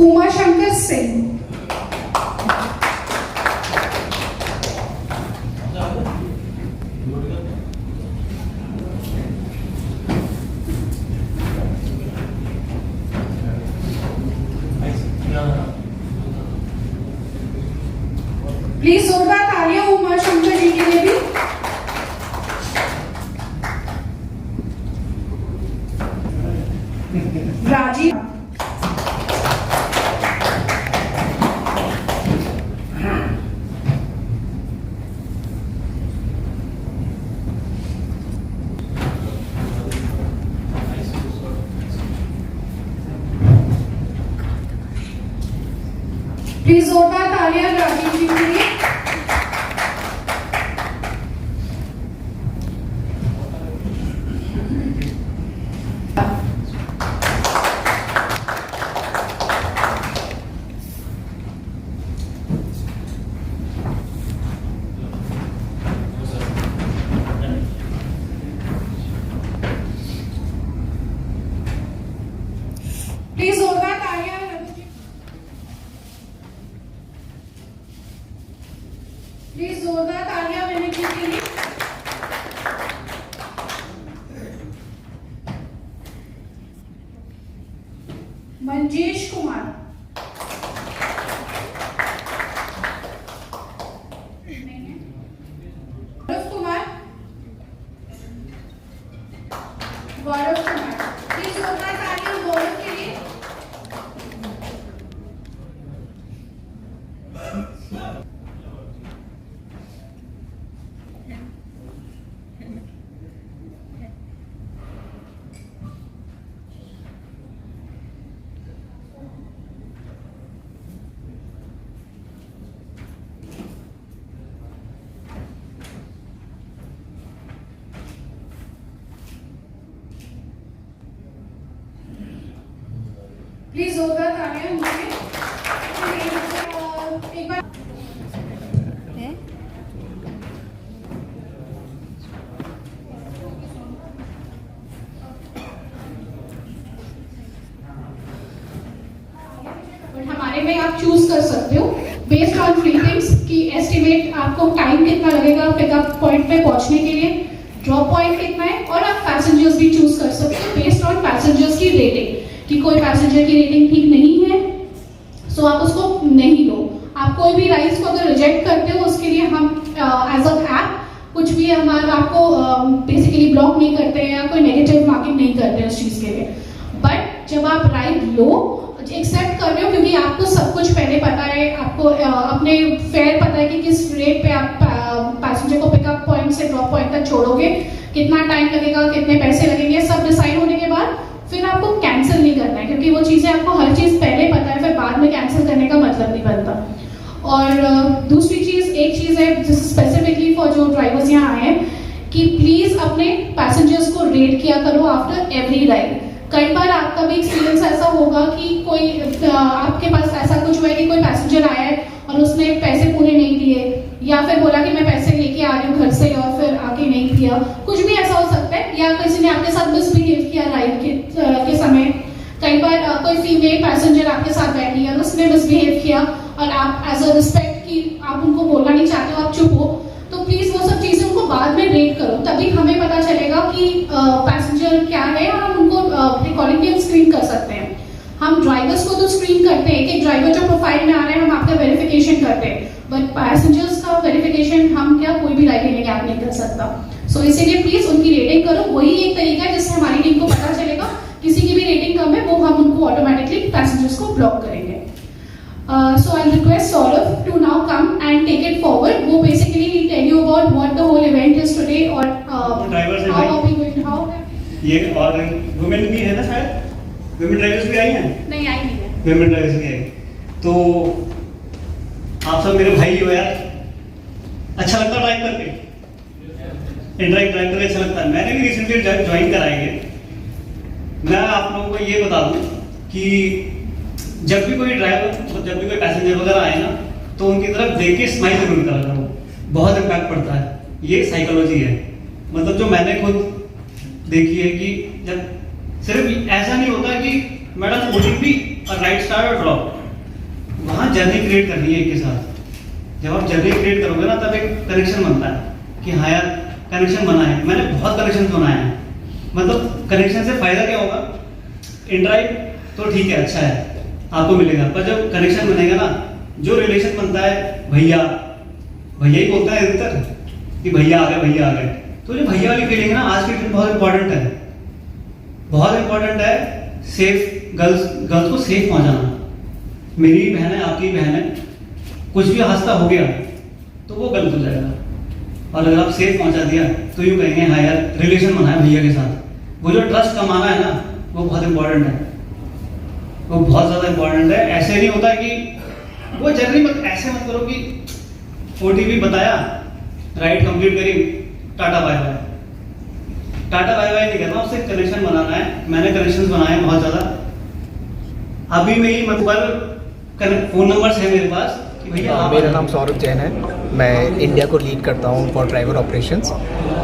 Umashankar Singh. Please जोरदार तालियां उमाशंकर जी के लिए भी। राजीव। प्लीज जोरदार तालियां राजीव जी के लिए। प्लीज जोरदार तालियां रघु जी। प्लीज जोरदार तालियां विनय जी के लिए। मंजेश कुमार। गौरव कुमार। गौरव कुमार। प्लीज जोरदार तालियां गौरव के लिए। प्लीज जोरदार तालियां मुझे एक बार। हमारे में आप चूज कर सकते हो बेस्ड ऑन थ्री थिंग्स की एस्टिमेट आपको टाइम कितना लगेगा पिकअप पॉइंट पे पहुंचने के लिए, ड्रॉप पॉइंट कितना है, और आप पैसेंजर्स भी चूज कर सकते हो बेस्ड ऑन पैसेंजर्स की रेटिंग कि कोई पैसेंजर की रेटिंग ठीक नहीं है सो आप उसको नहीं लो। आप कोई भी राइड्स को अगर रिजेक्ट करते हो उसके लिए हम एज अ ऐप कुछ भी हमारा आपको बेसिकली ब्लॉक नहीं करते हैं या कोई नेगेटिव मार्किंग नहीं करते हैं उस चीज के लिए। बट जब आप राइड लो एक्सेप्ट कर रहे हो क्योंकि आपको सब कुछ पहले पता है, आपको अपने फेयर पता है कि किस रेट पे आप पैसेंजर को पिकअप पॉइंट से ड्रॉप पॉइंट तक छोड़ोगे, कितना टाइम लगेगा, कितने पैसे लगेंगे, सब डिसाइड होने के बाद फिर आपको कैंसिल नहीं करना है क्योंकि वो चीजें आपको हर चीज पहले पता है, फिर बाद में कैंसिल करने का मतलब नहीं बनता। और दूसरी चीज एक चीज है स्पेसिफिकली फॉर जो ड्राइवर्स यहाँ आए हैं कि प्लीज अपने पैसेंजर्स को रेट किया करो आफ्टर एवरी राइड। कई बार आपका भी एक्सपीरियंस ऐसा होगा कि कोई आपके पास ऐसा कुछ हुआ है कि कोई पैसेंजर आया है और उसने पैसे पूरे नहीं दिए या फिर बोला कि मैं पैसे लेके आ रही हूँ घर से और फिर आके नहीं दिया, कुछ भी ऐसा हो सकता है, या किसी ने आपके साथ मिसबिहेव किया राइड के समय। कई बार कोई फीमेल पैसेंजर आपके साथ बैठी है और उसने मिसबिहेव किया और आप एज अ रिस्पेक्ट की आप उनको बोलना नहीं चाहते हो, आप चुप हो, तो प्लीज वो सब चीजें उनको बाद में रेट करो, तभी हमें पता चलेगा कि पैसेंजर क्या है और हम उनको अकॉर्डिंगली हम स्क्रीन कर सकते हैं। हम ड्राइवर्स को तो स्क्रीन करते हैं, एक ड्राइवर जो प्रोफाइल में आ रहे हैं हम आपका वेरिफिकेशन करते हैं, बट पैसेंजर्स का वेरिफिकेशन हम क्या कोई भी राइड लेने के आप नहीं कर सकता। सो इसीलिए प्लीज उनकी रेटिंग करो, वही एक तरीका है जिससे हमारी टीम को पता चलेगा किसी की भी रेटिंग कम है वो हम उनको ऑटोमेटिकली पैसेंजर्स को ब्लॉक करेंगे। So I'll request Saurav to now come and take it forward. वो basically will tell you about what the whole event is today और how are we going to how ये और women भी है ना शायद, वुमेन ड्राइवर्स भी आई हैं? नहीं आई नहीं है। वुमेन ड्राइवर्स भी आई, तो आप सब मेरे भाई हो यार, अच्छा लगता ड्राइव करके, ड्राइव करके अच्छा लगता है। मैंने भी रिसेंटली ज्वाइन कराई है। मैं आप लोगों को ये बता दूं कि जब भी कोई ड्राइवर जब भी कोई पैसेंजर वगैरह आए ना तो उनकी तरफ देख के स्माइल जरूर करा करो, बहुत इम्पैक्ट पड़ता है। ये साइकोलॉजी है, मतलब जो मैंने खुद देखी है कि जब सिर्फ ऐसा नहीं होता कि मैडम ओटीपी और राइट स्टार्ट और ड्रॉप, वहाँ जर्नी क्रिएट करनी है एक के साथ। जब आप जर्नी क्रिएट करोगे ना, तब एक कनेक्शन बनता है कि हाँ यार कनेक्शन बना है। मैंने बहुत कनेक्शन बनाए हैं, मतलब कनेक्शन से फायदा क्या होगा, इंड्राइव तो ठीक है, अच्छा है, आपको मिलेगा, पर जब कनेक्शन बनेगा ना, जो रिलेशन बनता है, भैया भैया ही बोलता है अधिकतर कि भैया आ गए, भैया आ गए। तो जो भैया वाली फीलिंग है ना, आज के दिन बहुत इंपॉर्टेंट है, बहुत इंपॉर्टेंट है। सेफ गर्ल्स को सेफ पहुंचाना। मेरी बहन है, आपकी बहन है, कुछ भी हादसा हो गया तो वो गलत हो जाएगा, और अगर आप सेफ पहुंचा दिया तो यूँ कहेंगे हाँ यार रिलेशन बना है भैया के साथ। वो जो ट्रस्ट कमाना है ना, वो बहुत इंपॉर्टेंट है, वो बहुत ज़्यादा इंपॉर्टेंट है। ऐसे नहीं होता कि वो जर्नी मत ऐसे मत करो कि OTP बताया, राइड कंप्लीट करी, tata bye bye. Tata bye bye नहीं करना, उससे कनेक्शन बनाना है। मैंने कनेक्शंस बनाए बहुत ज़्यादा। अभी मेरी मतलब फ़ोन नंबर्स है मेरे पास कि भैया मेरा नाम सौरभ जैन है, मैं इंडिया को लीड करता हूँ फॉर ड्राइवर ऑपरेशंस।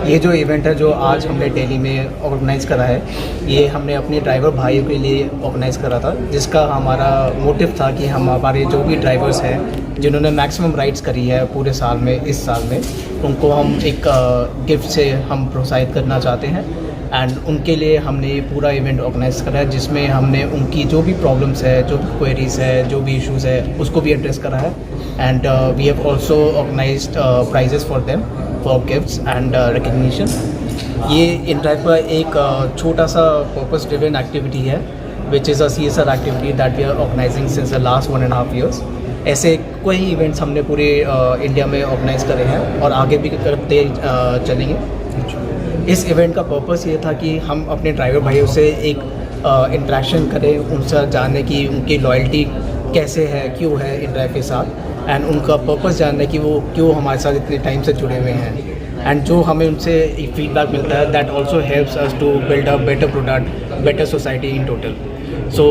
ये जो इवेंट है जो आज हमने दिल्ली में ऑर्गेनाइज़ करा है, ये हमने अपने ड्राइवर भाइयों के लिए ऑर्गेनाइज़ करा था, जिसका हमारा मोटिव था कि हम हमारे जो भी ड्राइवर्स हैं जिन्होंने मैक्सिमम राइड्स करी है पूरे साल में, इस साल में, उनको हम एक गिफ्ट से हम प्रोत्साहित करना चाहते हैं। एंड उनके लिए हमने ये पूरा इवेंट ऑर्गेनाइज करा है, जिसमें हमने उनकी जो भी प्रॉब्लम्स है, जो क्वेरीज है, जो भी इश्यूज़ है, उसको भी एड्रेस करा है। And we have also organised prizes for them for gifts and recognition. ये इनड्राइव का एक छोटा सा पर्पस ड्रिवन एक्टिविटी है, which is a CSR activity that we are organising since the last 1.5 years। ऐसे कई इवेंट्स हमने पूरे इंडिया में ऑर्गेनाइज करे हैं और आगे भी करते चलेंगे। इस इवेंट का पर्पस ये था कि हम अपने ड्राइवर भाइयों से एक इंटरेक्शन करें, उनसे जानने की उनकी लॉयल्टी कैसे है, क्यों है इनड्राइव के साथ, एंड उनका पर्पस जानने की वो क्यों हमारे साथ इतने टाइम से जुड़े हुए हैं। एंड जो हमें उनसे एक फीडबैक मिलता है, that also helps us to build a better product, better society in total. So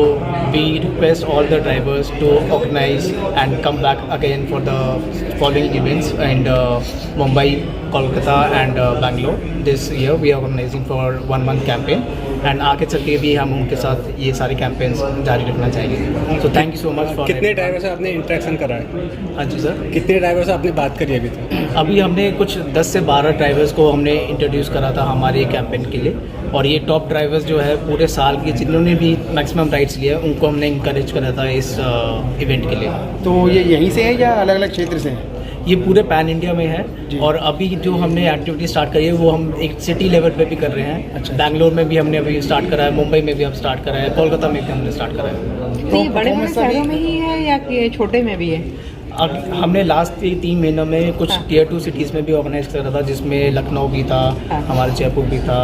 we request all the drivers to organize and come back again for the following events in Mumbai, Kolkata and Bangalore. This year we are organizing for 1 month campaign and आगे चल के भी हम उनके साथ ये सारे campaigns जारी रखना चाहेंगे। So thank you so much for। कितने ड्राइवर से आपने इंटरेक्शन करा है? हाँ जी सर। कितने ड्राइवर से आपने बात करी अभी तक? अभी हमने कुछ 10 से 12 ड्राइवर्स को हमने इंट्रोड्यूस करा था हमारे कैंपेन के लिए, और ये टॉप ड्राइवर्स जो है पूरे साल के जिन्होंने भी मैक्सिमम राइड्स लिया उनको हमने इंकरेज करा था इस इवेंट के लिए। तो ये यहीं से है या अलग अलग क्षेत्र से है? ये पूरे पैन इंडिया में है, और अभी जो हमने एक्टिविटी स्टार्ट करी है वो हम एक सिटी लेवल पे भी कर रहे हैं। अच्छा, बैंगलोर में भी हमने अभी स्टार्ट करा है, मुंबई में भी अब स्टार्ट करा है, कोलकाता में भी हमने स्टार्ट करा है। तो ये बड़े बड़े शहरों में ही है या कि छोटे में भी है? अब हमने लास्ट 3 महीनों में कुछ Tier 2 सिटीज़ में भी ऑर्गेनाइज करा था, जिसमें लखनऊ भी था, हमारे जयपुर भी था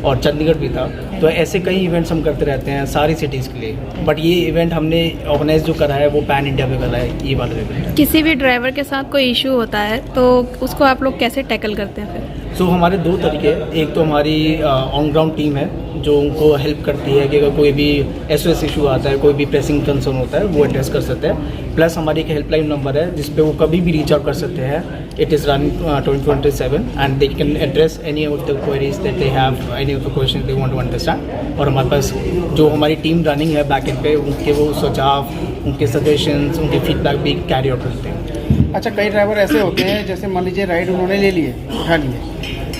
और चंडीगढ़ भी था। तो ऐसे कई इवेंट्स हम करते रहते हैं सारी सिटीज़ के लिए, बट ये इवेंट हमने ऑर्गेनाइज जो करा है वो पैन इंडिया में करा है, ये वाला इवेंट। किसी भी ड्राइवर के साथ कोई इशू होता है तो उसको आप लोग कैसे टैकल करते हैं फिर? सो हमारे 2 तरीके हैं। एक तो हमारी ऑन ग्राउंड टीम है जो उनको हेल्प करती है कि अगर कोई भी SOS इशू आता है, कोई भी प्रेसिंग कंसर्न होता है, वो एड्रेस कर सकते हैं। प्लस हमारी एक हेल्पलाइन नंबर है जिस पे वो कभी भी रीच आउट कर सकते हैं। It is running 24/7 and they can address any of the queries that they have, any of the question they want to understand. और हमारे पास जो हमारी टीम रनिंग है बैक एंड पे, उनके वो सुझाव, उनके सजेशंस, उनके फीडबैक भी कैरी आउट करते हैं। अच्छा, कई ड्राइवर ऐसे होते हैं जैसे मान लीजिए राइड उन्होंने ले लिए, उठा लिए,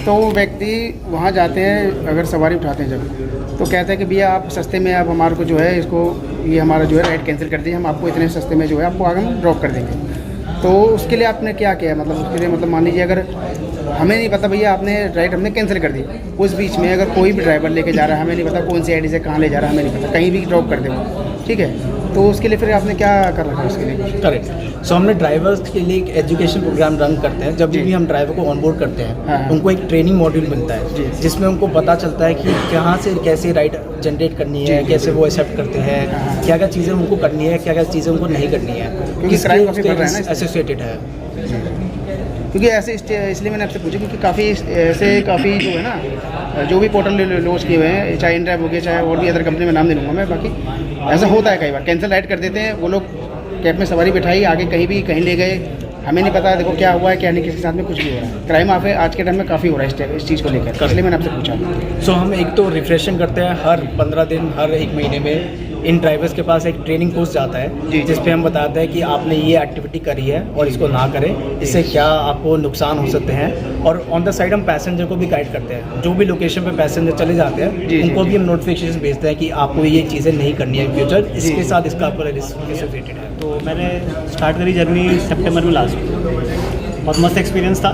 तो वो व्यक्ति वहाँ जाते हैं, अगर सवारी उठाते हैं जब, तो कहते हैं कि भैया आप सस्ते में आप हमारे को जो है इसको, ये हमारा जो है राइड कैंसिल कर दीजिए, हम आपको इतने सस्ते में जो है आपको आगे हम ड्रॉप कर देंगे। तो उसके लिए आपने क्या किया? मतलब उसके लिए मतलब मान लीजिए अगर हमें नहीं पता भैया आपने राइड हमने कैंसिल कर दी, उस बीच में अगर कोई भी ड्राइवर लेके जा रहा है, हमें नहीं पता कौन सी आईडी से कहाँ ले जा रहा है, हमें नहीं पता, कहीं भी ड्रॉप कर दे वो, ठीक है, तो उसके लिए फिर आपने क्या कर रखा है उसके लिए? करेक्ट। सो हमने ड्राइवर्स के लिए एक एजुकेशन प्रोग्राम रन करते हैं। जब भी हम ड्राइवर को ऑनबोर्ड करते हैं, हाँ। उनको एक ट्रेनिंग मॉड्यूल मिलता है जिसमें उनको पता चलता है कि कहाँ से कैसे राइड जनरेट करनी है, कैसे वो एक्सेप्ट करते हैं, क्या क्या चीज़ें उनको करनी है, क्या क्या चीज़ें उनको नहीं करनी है, किसके एसोसिएटेड है। क्योंकि ऐसे इसलिए मैंने आपसे पूछा क्योंकि काफ़ी जो है ना, जो भी पोर्टल लॉन्च किए हुए हैं, चाहे इनड्राइव हो गया, चाहे और भी अदर कंपनी में नाम नहीं लूँगा मैं, बाकी ऐसा होता है कई बार कैंसिल राइड कर देते हैं वो लोग, कैब में सवारी बिठाई, आगे कहीं ले गए, हमें नहीं पता देखो क्या हुआ है क्या नहीं, किसी के साथ में कुछ भी हो रहा है। क्राइम आज के टाइम में काफ़ी हो रहा है इस चीज़ को लेकर, इसलिए मैंने आपसे पूछा। सो हम एक तो रिफ्रेशिंग करते हैं हर 15 दिन, हर 1 महीने में इन ड्राइवर्स के पास एक ट्रेनिंग कोर्स जाता है जिस पे हम बताते हैं कि आपने ये एक्टिविटी करी है और इसको ना करें, इससे क्या आपको नुकसान हो सकते हैं। और ऑन द साइड हम पैसेंजर को भी गाइड करते हैं, जो भी लोकेशन पे पैसेंजर चले जाते हैं उनको भी हम नोटिफिकेशन भेजते हैं कि आपको ये चीज़ें नहीं करनी है फ्यूचर, इसके साथ इसका आपको रिस्क एसोसिएटेड है। तो मैंने स्टार्ट करी जर्नी सितंबर में लास्ट। बहुत मस्त एक्सपीरियंस था।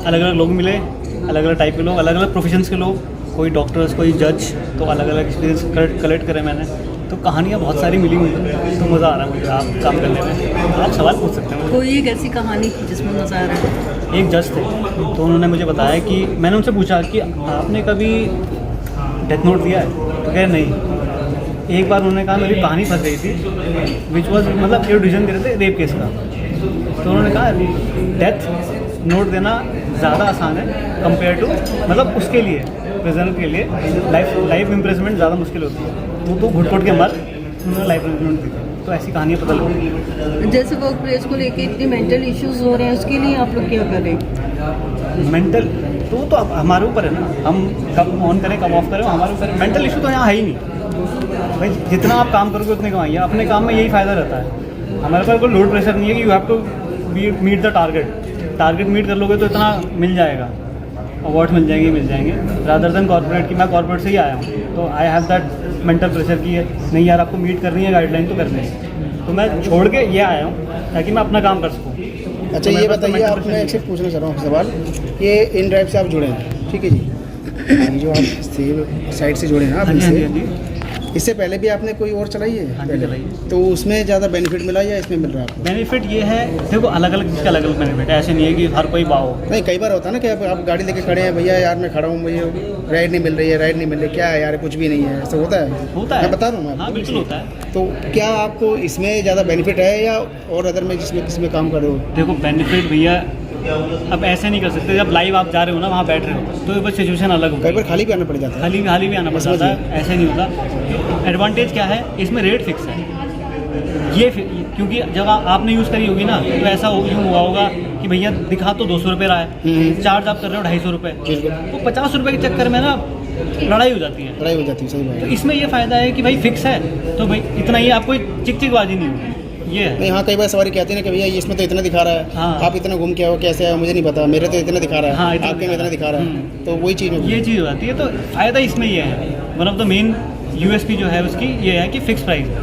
अलग अलग लोग मिले, अलग अलग टाइप के लोग, अलग अलग प्रोफेशंस के लोग, कोई डॉक्टर्स, कोई जज, तो अलग अलग एक्सपीरियंस कलेक्ट करे मैंने। तो कहानियाँ बहुत सारी मिली हुई हैं, तो मज़ा आ रहा है मुझे आप काम करने में। आप सवाल पूछ सकते हैं। कोई एक ऐसी कहानी थी जिसमें मज़ा आ रहा है? एक जज थे, तो उन्होंने मुझे बताया कि मैंने उनसे पूछा कि आपने कभी डेथ नोट दिया है? तो कह नहीं। एक बार उन्होंने कहा मेरी कहानी फंस गई थी, विच वॉज मतलब ये डिसीजन दे रहे थे रेप केस का। तो उन्होंने कहा डेथ नोट देना ज़्यादा आसान है कंपेयर टू मतलब उसके लिए प्रिजनर के लिए लाइफ इम्प्रेसमेंट ज़्यादा मुश्किल होती है। वो तो घुट के मर, उन्होंने लाइफ इम्प्रेसमेंट दी थी। तो ऐसी कहानियाँ पता लगी। जैसे वर्क प्लेस को लेके इतने मेंटल इश्यूज हो रहे हैं, उसके लिए आप लोग क्या करें? मेंटल तो अब हमारे ऊपर है ना, हम कब ऑन करें कब ऑफ करें हमारे ऊपर है। मेंटल इशू तो यहाँ है ही नहीं भाई, जितना आप काम करोगे उतने कमाइए। अपने काम में यही फ़ायदा रहता है। हमारे पास कोई लोड प्रेशर नहीं है कि you have to meet the target meet कर लोगे तो इतना मिल जाएगा, अवार्ड्स मिल जाएंगे रादर देन कॉर्पोरेट की। मैं कॉर्पोरेट से ही आया हूँ, तो I have that mental pressure की है नहीं यार आपको मीट करनी है गाइडलाइन तो करनी है। तो मैं छोड़ के ये आया हूँ ताकि मैं अपना काम कर सकूँ। अच्छा ये बताइए, आप मैं एक से पूछना चाह रहा हूँ सवाल, ये इन ड्राइव से आप जुड़े हैं, ठीक है जी, ये जो आप सेव साइट से जुड़े हैं आप इनसे, इससे पहले भी आपने कोई और चलाई है? हाँ जी चलाई है। तो उसमें ज़्यादा बेनिफिट मिला या इसमें मिल रहा है आपको? बेनिफिट ये है, देखो अलग अलग चीज़ का अलग अलग बेनिफिट है, ऐसे नहीं है कि हर कोई बाओ। नहीं, कई बार होता है ना कि आप गाड़ी लेके खड़े हैं, भैया यार मैं खड़ा हूँ, मुझे राइड नहीं मिल रही है, क्या है यार कुछ भी नहीं है, ऐसा होता है? मैं बता रहा हूँ हाँ बिल्कुल होता है। तो क्या आपको इसमें ज़्यादा बेनिफिट है या और अदर में जिसमें किसी में काम कर रहे हो? देखो बेनिफिट भैया अब ऐसे नहीं कर सकते, जब लाइव आप जा रहे हो ना वहाँ बैठ रहे हो तो बस सिचुएशन अलग होगी। कई बार खाली भी आना पड़ जाता है। खाली भी आना पड़ जाता है, ऐसे नहीं होता। एडवांटेज क्या है, इसमें रेट फिक्स है ये क्योंकि जब आपने यूज़ करी होगी ना तो ऐसा यूँ हुआ होगा कि भैया दिखा तो 200 रुपये रहा है, चार्ज आप कर रहे हो 250 रुपये, तो 50 रुपये के चक्कर में ना लड़ाई हो जाती है। सही बात तो है। इसमें ये फ़ायदा है कि भाई फिक्स है तो भाई इतना ही, आपको चिकचिकबाजी नहीं होगी। ये है नहीं, हाँ कई बार सवारी कहती है ना कि भैया इसमें तो इतना दिखा रहा है, हाँ। आप इतना घूम के आओ, कैसे आए मुझे नहीं पता, मेरे तो इतना दिखा रहा है, हाँ, इतना आपके में इतना दिखा रहा है, तो वही चीज़ ये चीज़ हो जाती है। तो फ़ायदा इसमें ये है, one of the main USP जो है उसकी ये है कि फिक्स प्राइस है।